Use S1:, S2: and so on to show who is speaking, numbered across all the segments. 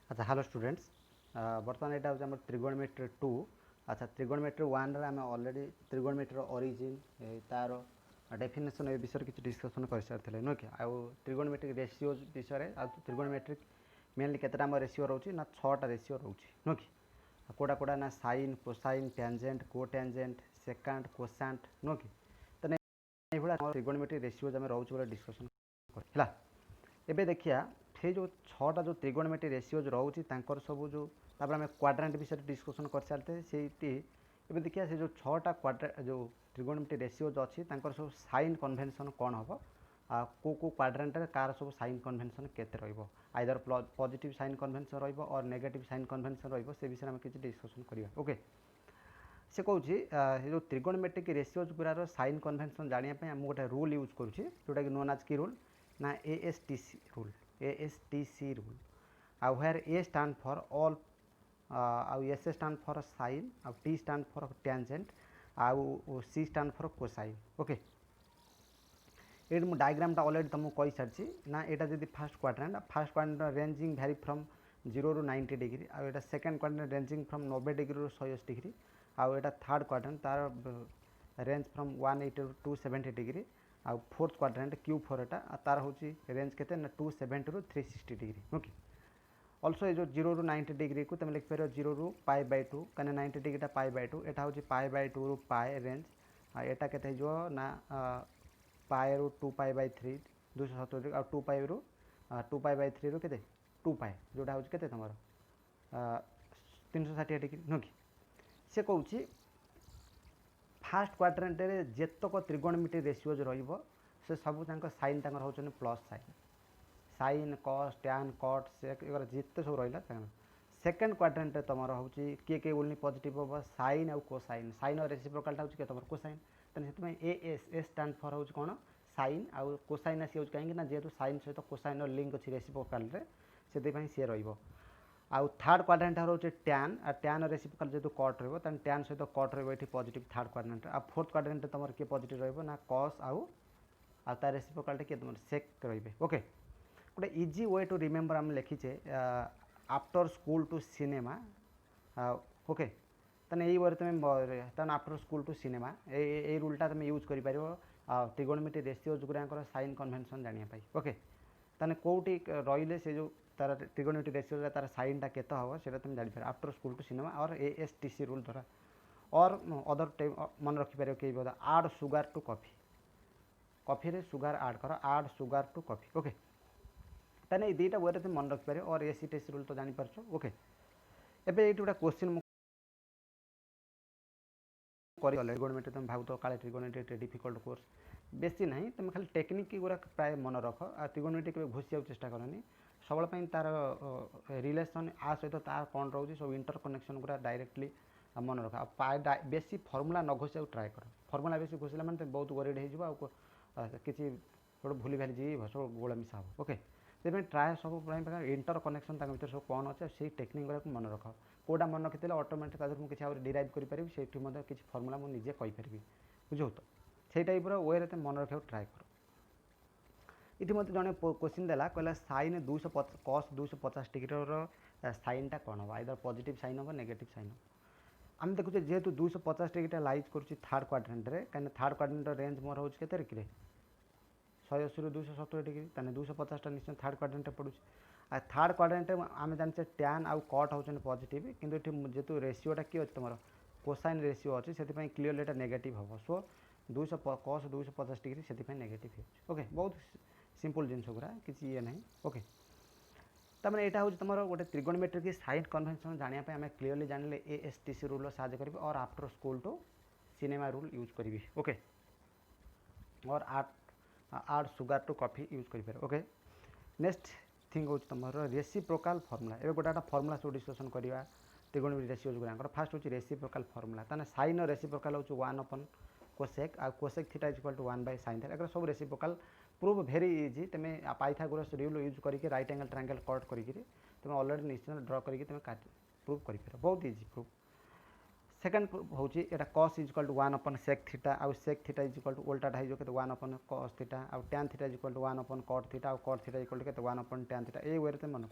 S1: अच्छा hello students बर्तमान यहाँ हूँ त्रिगोनोमेट्री 2। अच्छा त्रिगोनोमेट्री 1 रे आम अलरेडी त्रिगोनोमेट्री ओरिजिन तार डेफिनेशन ए विषय किसी डिस्कसन कर सारी नुह कि आउ त्रिगोनोमेट्रिक रेशियोज विषय आ त्रिगोनोमेट्रिक मेनली केतेटा आम रेशियो रोचे ना 6टा रेशियो रोचे नुह कि कोड़ा कोड़ा ना साइन कोसाइन टेंजेंट कोटेंजेंट सेकांट कोसांट नुह कि तो ये त्रिगोनोमेट्रिक रेशियोज आम रोचे बोले डिस्कसन है। एबे देखिया से जो 6टा जो त्रिगोनोमेट्री रेशियोज रोचे सब जो तापर आम क्वाड्रेंट विषय डिस्कसन कर सारे से एबे देखिया से जो 6टा क्वाड्रेंट जो त्रिगोनोमेट्री रेशियोज अच्छी सब साइन कन्वेंशन कौन हम को क्वाड्रेंट कार सब साइन कन्वेंशन केते रहिबो आइदर पॉजिटिव साइन कन्वेंशन रहिबो और नेगेटिव साइन कन्वेंशन रहिबो से विषय में किसी डिस्कसन करिया। ओके से कहूँ जो त्रिगोनोमेट्रिक रेशियोज गुरार साइन कन्वेंशन जानापी आम गोटे रूल यूज करुँचे जोटा कि नोन आज की रूल ना ASTC रूल ASTC रूल आउ where A stand for all आउ S स्टैंड फॉर साइन आउ T स्टैंड फॉर टेंजेंट आउ C stand for cosine. Okay ये मुझे डायग्राम ऑलरेडी तुमको कही सारी ना यहाँ जब fast quadrant ranging Bhairi from 0 रू 90 डिग्री आउ यहाँ second quadrant ranging from 90 degree रू 180 डिग्री आउ यहाँ थर्ड क्वाड्रेंट तार रेंज फ्रॉम 180 रू 270 डिग्री आउ फोर्थ क्वाड्रेंट Q4 एटा तार हूँ रेंज के 270 रू 360 डिग्री ओके। ऑल्सो ये जो 0 रू 90 डिग्री को तुम लिखिपर 0 रू पाई बाय 2 कहीं 90 डिग्रीटा पाई बाय 2 यहाँ हूँ पाई बाय 2 रू पाए रेंज यहाँ के ना पाए रू 2 पाई बाय 3 270 डिग्री आ 2 पाई रू 2 पाई बाय 3 रू के 2 पाए जोटा हूँ के तुम 360 डिग्री नुह कि से कहूँ फास्ट क्वाड्रेंट रे जेतक त्रिगोनोमेट्री रेशियोज रहिबो से सब साइन होचन plus sine sine cos tan cot sec एगुरा जिते सब रहा सेकेंड क्वाड्रेंट तुम हूँ किए किए बोलनी पॉजिटिव हम साइन आउ कोसाइन साइन और रेसिप्रोकालटा हूँ तुम cosine Tenali A stand for हूँ कौन साइन आउ कोसाइन आसी कहीं जेहतु साइन सहित कोसाइन लिंक अच्छी रेसिप्रोकाल से सी रही आउ थर्ड क्वाड्रेंट रोचे टैन टैन रेसिप्रोकाल जेहतु कट रही टैन सहित कट रही पॉजिटिव थर्ड क्वाड्रेंट आ फोर्थ क्वाड्रेंट तुम किए पॉजिटिव रहा कस आउ तार रेसिप्रोकालटा किए तुम सेक रही। ओके गोटे इजी वे टू रिमेम्बर आम लिखीचे after school to cinema okay तेना यही वे तुम आफ्टर स्कूल टू सिनेमा ये रूलटा तुम यूज कर त्रिगोनोमेट्री रेशियोज गुराकर साइन कन्वेंशन जानापी। ओके तेने कौटी रही से जो तार त्रिगोनोमेट्री रेशियो तार साइनटा केते हम से तुम जापर आफ्टर स्कूल टू सिनेमा और ASTC रूल द्वारा और अदर टाइम मन रखिपर कई बोध आड सुगार टू कॉफी कॉफी रे सुगार आड कर आड सुगार टू कॉफी। ओके तेने ये दुईटा वे तुम मन रखिपर और ASTC रूल तो जापर। ओके एबे ये गोटे क्वेश्चन त्रिगोनोमेट्री तुम भाव काले त्रिगोनोमेट्री डिफिकल्ट कोर्स बेसी ना तुम खाली टेक्निक गुरा प्राय मन रख आ त्रिगोनोमेट्री के घुषिया चेष्टा करनी सब तार रिलेसन आ सहित तार कौन रोचे सब इंटर कनेक्शन गुरा डायरेक्टली मन रख बेसी फर्मुला न घोषिया ट्राए कर फर्मुला बेसी घोषिला मैंने बहुत वरीड हो किसी गोटे भूली भाली जी सब गोला मिसा हम। ओके से ट्राए सब इंटर कनेक्शन भर सब कौन अच्छे से टेक्निक गुरा मन रख कौटा मन रखी ऑटोमेटिक किसी डिराइव करें से किसी फर्मुला मुझे निजे कहीपरि बुझो तो से टाइप वे तुम मन रखा ट्राए कर। ये मत जड़े क्वेश्चन देला कहला साइन 250 कस 250 डिग्री साइनटा कौन हम आइदर पॉजिटिव साइन हम नेगेटिव साइन हम आम देखुचे जेहेतु 250 डिग्री लाइज करुच्ची थर्ड क्वाड्रेंट रे कहीं थर्ड क्वाड्रेंट रेंज मोर हूँ के 180 रू 270 डिग्री तेना 250टा निश्चय थर्ड क्वाड्रेंट पड़ू आ थर्ड क्वाड्रेंट आम जानते टैन आउ कट होचन पॉजिटिव किंतु जेहेतु रेशियोटा किए अच्छे तुम कोसाइन रेशियो अच्छी से क्लीयरली एटा नेगेटिव हम सो 200 कस 250 डिग्री से नेगेटिव हो। ओके बहुत सिंपल जिनस गुरा किसी ये ना। ओके तमें यहाँ हूँ तुम गोटे त्रिगोनोमेट्री की साइन कन्वेंशन जानापी आम क्लीयरली जानिले ASTC रूल साहय करी और after school to cinema rule use करी। ओके और add sugar to coffee use कर। ओके नेक्स्ट थिंग हूँ तुम रेसिप्रोकाल फर्मुला ए गोटा फर्मुला सब डिस्कसन करवा त्रिगोनोमेट्री रेशियोज गुराक फास्ट हूँ रेसिप्रोकाल फर्मुला ताने साइन रेसिप्रोकाल हूँ 1 अपन कोसेक आ cosec theta equal to 1 by sine theta सब रेसिप्रोकाल प्रूव भेरी इजी तुम पाइथागोरस रूल यूज करके राइट एंगल ट्रायंगल कट करके तुम ऑलरेडी निश्चय ड्र करके तुम प्रूव कर बहुत इजी प्रूव। सेकेंड हूँ यहाँ कस इज इक्वल टू 1 अपन सेक थीटा आउ sec theta is equal to उल्टाटा हो 1 अपन कस थीटा आउ tan theta is equal to 1 अपन कट थीटा आउ कट थीटा इक्वल टू 1 अपन टैन थीटा ये वे तुम मन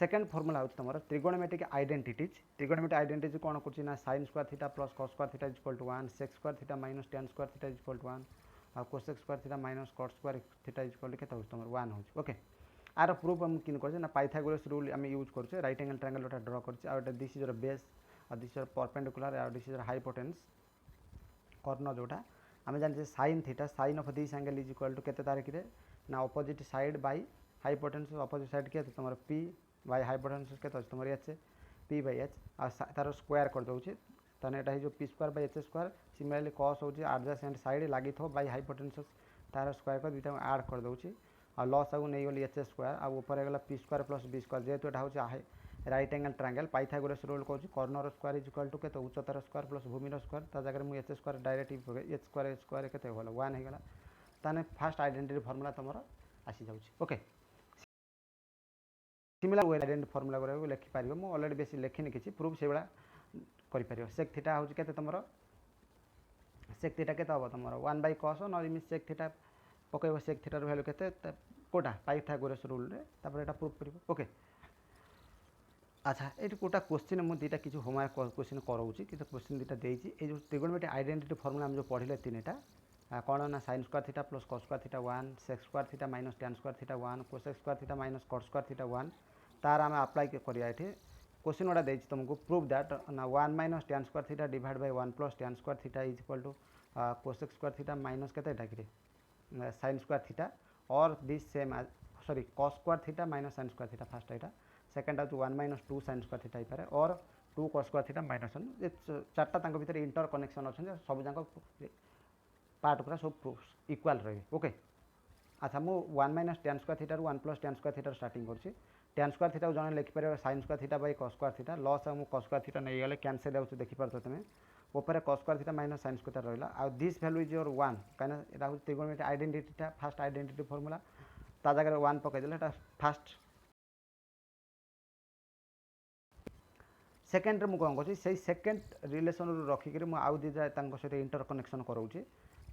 S1: सेकेंड फॉर्मूला हो तुम त्रिगोनोमेट्रिक आइडेंटिटीज कौन कर sine square theta plus cos square theta equal to 1 sec square theta minus tan square theta equal to 1 आ cosec square theta minus cot square theta equal के तुम 1 हो ओके आर प्रूफ हम किन कर पाइथागोरस रूल आम use करें right angle triangle गोटे ड्र कर दिस इज बेस और दिस इज परपेंडिकुलर और दिस इज हाइपोटेन्स कर्नर जोटा आम जाने sine theta sine of this angle is equal to केते तारीख ना opposite side by hypotenuse opposite side के तुम पी बाय हाइपोटेन्स के तुम एच पी बाय एच तार स्क्वायर कर दूसरी ताने एटा जो P square by H square similarly cos होची एडजेसेंट साइड लगी थो बाय हाइपोटेन्स तार स्क्वायर कर दुटा ऐड कर दूसरी आ लॉस आगु नहीं गली एच स्क्वायर आ ऊपर गला P square plus B square जेहेतु एटा होची right angle triangle Pythagoras rule कहूँ कर्नर स्क्वायर इज इक्वल टू के उच्चतार स्क्वायर प्लस भूमिर स्क्वायर ता जगह मुझे H square direct H square के 1 होगा ताने फास्ट आइडेंटिटी फॉर्मूला तुम आसी जाउची okay similar way identity formula गुरा लिखिपार मुझे अलरेडी बेसी लिखिनी किसी प्रूफ से भाया कर सेक थीटा हूँ के तुम सेक थीटा के तुम 1 बाय कॉस न सेक थीटा पकड़ सेक थीटार भैल्यू के कोटा पाइथागोरस रूल रे प्रूफ कर ओके अच्छा ये कोटा क्वेश्चन मुझे दुटा किसी होमवर्क क्वेश्चन कराऊँगी कि क्वेश्चन दुटा देती ये जो त्रिगोनोमेट्रिक आइडेंटिटी फॉर्मूला हम जो पढ़ले तीन टा कौन ना sine square theta plus cos square theta 1 sec square theta minus tan square theta 1 cosec square theta minus cot square theta 1 तार आम अप्लाई करिया ये क्वेश्चन गुड़ा देती तुमको प्रूफ दैट ना 1 minus tan square theta divide by 1 plus tan square theta is equal to cosec square theta minus के sine square theta और this same sorry cos square theta minus sine square theta first यहाँ second हूँ 1 minus 2 sine square theta पारे और 2 cos square theta minus 1 ये चार्टा भर inter connection अच्छा सब जाक पार्ट पूरा सब इक्वाल रही ओके अच्छा मुझे 1 minus tan square theta 1 plus tan square theta starting कर tan स्क्वायर थीटा जन लिखिपर sine square theta by cos square theta लॉस मुझे कॉस स्क्वायर थीटा नहीं गले कैंसिल आउट देखिपार तुम्हें ऊपर cos square theta minus sine square रहा आ दिस वैल्यू इज योर 1 कहीं हूँ trigonometric identity first identity formula ता जगह 1 पकईदे फास्ट सेकेंड मुझे कौन कर सेकेंड रिलेसन रखिक आउ दीटा सहित इंटर कनेक्शन कराऊँगी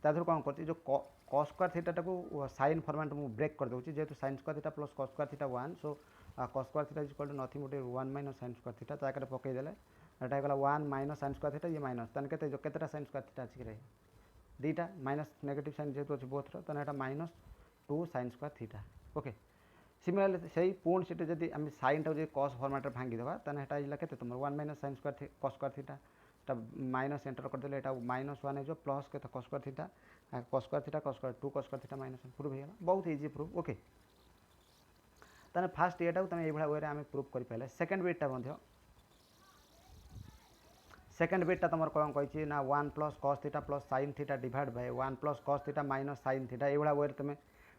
S1: तादर कौन कर जो कॉस स्क्वायर थीटा को साइन फॉर्मेट मुझे ब्रेक कर दूसरी जेहतु sine square theta plus cos square theta 1 so cos square theta is equal to nothing but 1 minus sine square theta ताकि पकईदे एटा गला 1 माइनस साइन स्क्वायर थीटा ये माइनस तन के साइन स्क्वायर थीटा अच्छी रहे दीटा माइनस नेगेटिव साइन जेहतु अच्छे बोथ रो minus 2 sine square theta okay similarly से पुणी से जब आम साइन टा कॉस फॉर्मेट भांगीदेवा तेना के तुम 1 minus sine square cos square theta minus enter करदे यहाँ माइनस 1 हो प्लस के cos square theta cos square theta cos square 2 cos square theta minus 1 proof होगा बहुत इजी प्रूफ ओके ताने फास्ट ये तुम ये वे आम प्रूफ कर पारे सेकेंड बिटा सेकेंड बिटा तुम कौन कही ना 1 plus cos theta plus sine theta divide by 1 plus cos theta minus sine theta ये वे तुम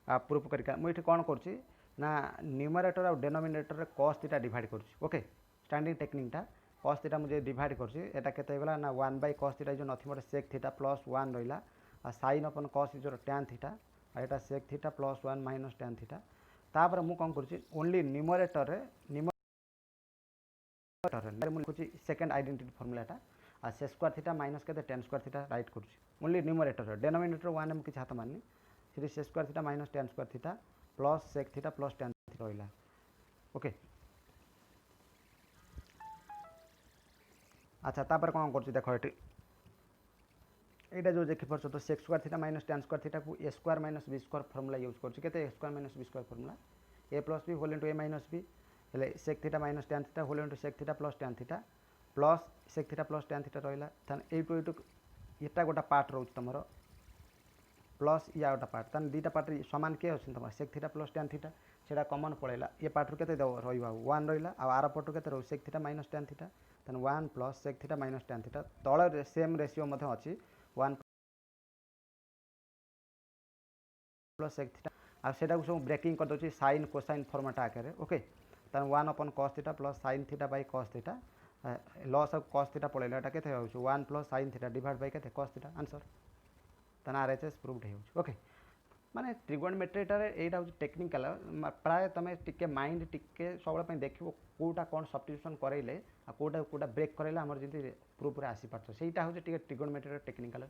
S1: प्रूफ कर मुझे कौन कर ना न्यूमरेटर और डेनोमिनेटर कॉस थीटा डिवाइड कर ओके स्टैंडिंग टेक्निकटा कॉस थीटा मुझे डिवाइड करटा केगला ना 1 बाय कॉस थीटा जो नथिंग सेक थीटा प्लस 1 रहा आ साइन अपन कॉस इज tan थीटा आ यहाँ sec theta plus 1 minus tan theta तापर मुझे कौन कर ओनली न्यूमरेटर मुझे सेकेंड आइडेंटिटी फॉर्मूलाटा आ से स्क्वायर थीटा माइनस के tan स्क्वायर थीटा राइट कर ओनली न्यूमरेटर डेनोमिनेटर 1 में किसी हाथ माननी sec square theta minus tan square theta plus sec theta plus tan theta रहा ओके अच्छा तापर कौन कर देख ये जो देखिप तो sec square theta minus tan square theta को A square minus B square formula use कर A square minus B square formula A plus B whole into A minus B हेल्ले sec theta minus tan theta whole into sec theta plus sec theta plus tan theta रहा एटू यहाँ गोटा part रोच तुम plus या गोटा part तान दुटा पार्ट सामान किए अच्छे तुम sec theta plus tan theta से कमन पड़ेगा ये पार्ट के रहा 1 रहा आर पटू के रो sec theta minus tan theta तेन 1 plus sec theta minus tan theta तल सेम रेसीओ अच्छी 1 प्लस सेक थीटा आ सब ब्रेकिंग कर दूसरी साइन कोसाइन फॉर्मेट आकार ओके तेन 1 अपन cos theta plus sine theta by cos theta लॉस ऑफ कॉस थीटा पड़ेगा यहाँ के 1 plus sine theta divide by के कॉस थीटा आंसर तेना आरएचएस प्रूव्ड हो ओके माने त्रिगोनमेट्रीटार यहाँ हूँ टेक्निकाल प्राय तुम टे माइंड टे सब देख कौटा कौन सब्स्टिट्यूशन करेले कौटा कौटा ब्रेक करेले आम जमी प्रूफ आसी पार्थ से हूँ त्रिगोनमेट्री टेक्निकाल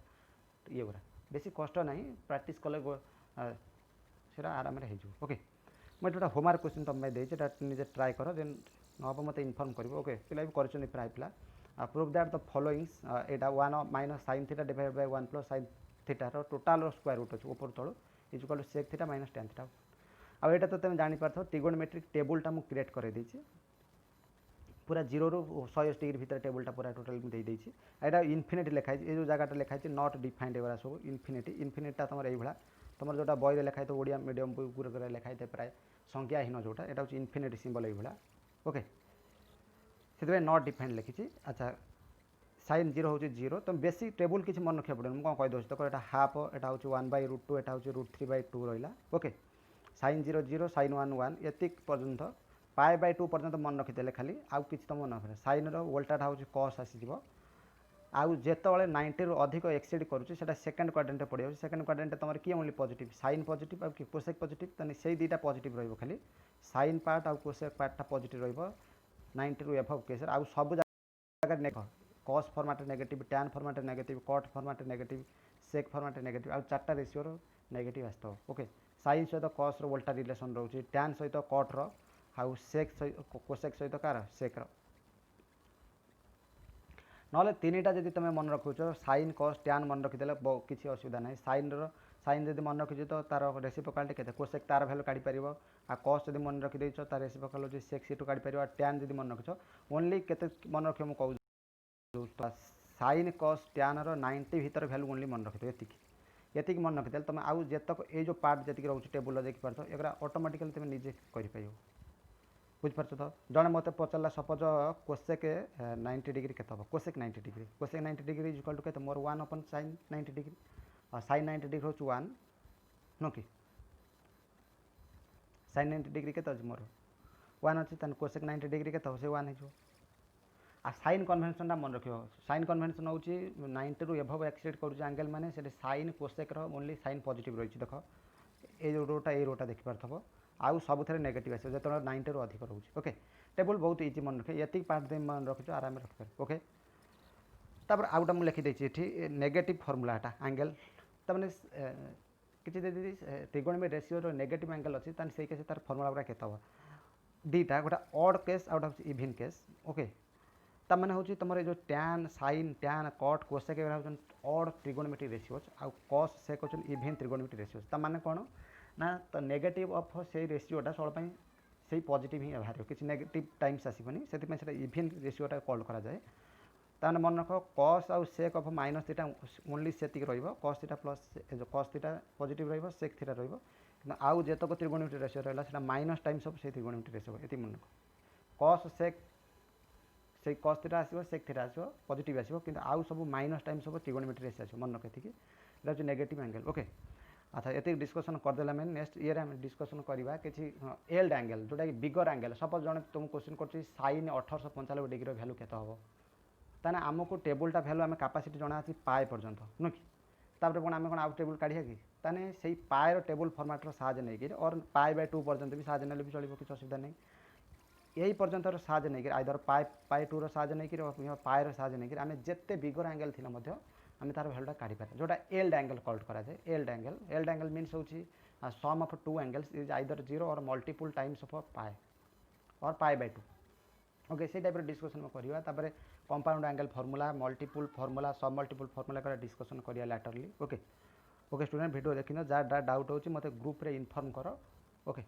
S1: ये गुरा बेसी कष्ट ना प्राक्ट कले से आराम ओके मैं जोटा होमवर्क क्वेश्चन तुम देती निजे ट्राए कर देन नब मत इनफर्म कर ओके पिला भी कर प्राय पिला प्रूव दैट द फॉलोइंग्स एटा 1 minus sin theta divide by 1 plus sin theta total square root अच्छे ऊपर तल is equal to sec theta minus tan theta आ एटा तो तुम जानी पारथो ट्रिगोनोमेट्रिक टेबुलटा मु क्रिएट कर देछि पूरा 0 रू 180 डिग्री भीतर टेबुलटा पूरा टोटल दे देछि एटा इनफिनिटी लिखाई ए जो जगहटा लिखाई नॉट डिफाइंड एवरा सब इनफिनिटा तुम एई भला तुम जोटा बही लिखाई तो ओडिया मीडियम गुरक लिखाई थे प्राय संख्याहीन जोटा यहाँ हूँ इनफिनिटी सिंबल यही ओके से नॉट डिफाइंड लिखी अच्छा sin 0 हूँ 0 तुम बेसी टेबुल किसी मन रखा पड़े मुझे कहीदे तो यहाँ हाफ यहाँ हूँ 1/√2 यहाँ हूँ √3/2 रहा ओके sin 0 0 sin 1 1 एतिक पर्यंत π/2 पर्यंत मन रखिदे खाली आउ कि तुम मन रख sin रोल्टाटा हूँ cos आसीज आउ जिते 90 रु अधिक एक्सीड करुच्ची सेकेंड क्वाड्रेंट पड़ जाए सेकेंड क्वाड्रेंट तुम किए ओनली पॉजिटिव साइन पॉजिटिव आउ कोसेक पॉजिटिव तो से दुटा पॉजिटिव रही खाली साइन पार्ट आउ कोसेक पार्टा पॉजिटिव रही 90 रु एभव केस आउ सब जगह cos format negative tan format negative cot format negative sec format negative आउ चार्टा रेशियो नेगेटिव आसो ओके साइन सहित कॉस रोल्टा रिलेसन रोचे टैन सहित कट रु सेक कोसेक सहित कार सेक ना तीन टा जब तुम मन रखुच साइन कस टैन मन रखिदे किसी असुविधा ना साइन जब मन रखी तो तार रेसिप्रोकालिटी के कोसेक तार भैल्यू काढ़ी पार आ कस जब मन रखिदे तार रेसिप्रोकाल हूँ सेक्स सीटू काढ़ी पार टैन जब मन रखिच ओनली के मन रख मुझे कहूँ साइन कस टैन 90 भीतर भैल्यू ओनली मन रखिदे ये मन रखिदे तुम आउ जितक ये जो पार्ट जी रोचे टेबुल देखी पार्थ एगुरा ऑटोमेटिकली तुम निजे कर बुझीपार तो जड़े मत पचारा सपोज कोसेक 90 डिग्री के cosec 90 degree is equal to के मोर 1 अपन sin 90 डिग्री और sin 90 डिग्री हूँ 1 नो कि sin 90 डिग्री के मोर 1 अच्छी तेन कोसेक 90 डिग्री के से 1 हो आ साइन कन्वेंशन मन रख साइन कन्वेंशन हूँ 90 रु एभव एक्सीड करुँच एंगल माने से sine cosec only sine positive रही देख ये रोटा देखिपार आउ सब थे नेगेटिव आस जो 90 रु अधिक रोचे ओके टेबुल बहुत इजी मन रखे ये पार्ट मन रखिच आराम रखिपार ओके तापर आउ गोटा मुझे लिखिदे ये नेगेटिव फर्मूलाटा एंगल तमें किसी ट्रिगोनोमेट्रिक रेशियो नेगेटिव एंगल अच्छी से केस तार फर्मूला गुड़ा केत दुटा गोटा ऑड केस आउ गोटा इवन केस ओके तमें हूँ तुम जो tan sign tan cut cosec odd trigonometric ratios आउ कस सेक होचन इवन ट्रिगोनोमेट्रिक रेशियोज तमें कौन ना तो नेगेटिव ऑफ से रेशियोटा सब से पॉजिटिव ही बाहर किसी नेगेटिव टाइम्स आसबनी से इवन रेशियोटा कॉल करा जाए ताने मन रख कस आउ sake of minus theta only say cos theta plus जो कस थीटा पॉजिटिव रही सेक थीटा रहा जितक त्रिगोनोमेट्रिक रेशियो रहा माइनस टाइम्स ऑफ से त्रिगोनोमेट्रिक रेशियो ये मन रख कस सेक से कस थीटा आसो सेक थीटा आसो पॉजिटिव आसो कि आउ सब माइनस टाइम्स ऑफ त्रिगोनोमेट्रिक रेशियो आसो मन रख ये नेगेटिव एंगल ओके अच्छा ये डिस्कसन करदेला मैंने नेक्स्ट ईयर आम डिस्कसन करवा कि एल्ड एंगल जोटा कि बिगर एंगल सपोज जड़े तुम क्वेश्चन कर साइन 1895 डिग्री भैल्यू के हम ताने आमको टेबुलटा भैल्यू आम कैपेसिटी जना अच्छी पाए पर्यंत नुह कि तापर कौन आम कौन आउ टेबुल काढ़िया कि ताने से पाएर टेबुल फर्माटर साहय नहीं और π/2 पर्यंत भी साहय ना भी चलो किसी असुविधा नहीं यही पर्यंत साहय नहीं आइदर π/2 साहय नहीं पाएर साहय नहीं आम जिते बिगर एंगल थी आम तार भैल्यूटा काढ़ी पारे जोटा एल्ड एंगल कॉल्ड करा जाए एल्ड एंगल मीन्स हूँ sum of two angles is either 0 और मल्टीपल टाइम्स ऑफ पाए और π/2 ओके से टाइप डिस्कसन में करवा compound angle formula multiple formula सब मल्टीपल फॉर्मूला का डिस्कसन करिया laterally okay okay student video देखिन जहाँ डाउट होची मते ग्रुप रे इन्फॉर्म करो ओके।